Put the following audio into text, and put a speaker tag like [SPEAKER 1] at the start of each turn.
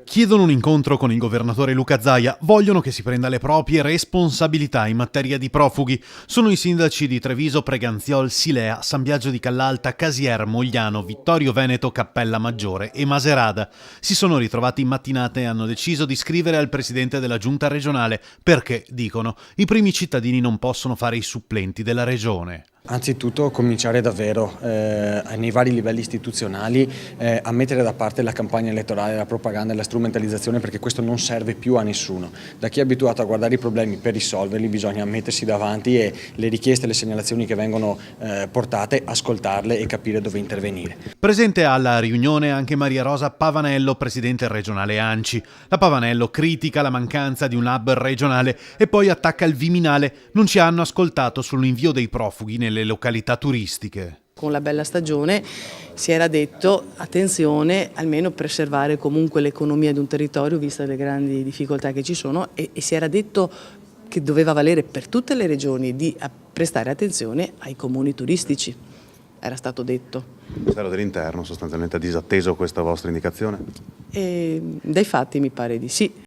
[SPEAKER 1] Chiedono un incontro con il governatore Luca Zaia, vogliono che si prenda le proprie responsabilità in materia di profughi. Sono i sindaci di Treviso, Preganziol, Silea, San Biagio di Callalta, Casier, Mogliano, Vittorio Veneto, Cappella Maggiore e Maserada. Si sono ritrovati in mattinata e hanno deciso di scrivere al presidente della giunta regionale perché, dicono, i primi cittadini non possono fare i supplenti della regione.
[SPEAKER 2] Anzitutto cominciare davvero nei vari livelli istituzionali a mettere da parte la campagna elettorale, la propaganda e la strumentalizzazione, perché questo non serve più a nessuno. Da chi è abituato a guardare i problemi per risolverli bisogna mettersi davanti e le richieste e le segnalazioni che vengono portate, ascoltarle e capire dove intervenire.
[SPEAKER 1] Presente alla riunione anche Maria Rosa Pavanello, presidente regionale ANCI. La Pavanello critica la mancanza di un hub regionale e poi attacca il Viminale. Non ci hanno ascoltato sull'invio dei profughi nelle località turistiche.
[SPEAKER 3] Con la bella stagione si era detto attenzione, almeno preservare comunque l'economia di un territorio viste le grandi difficoltà che ci sono e si era detto che doveva valere per tutte le regioni di prestare attenzione ai comuni turistici, era stato detto.
[SPEAKER 4] Il Ministero dell'Interno sostanzialmente ha disatteso questa vostra indicazione?
[SPEAKER 3] E dai fatti mi pare di sì.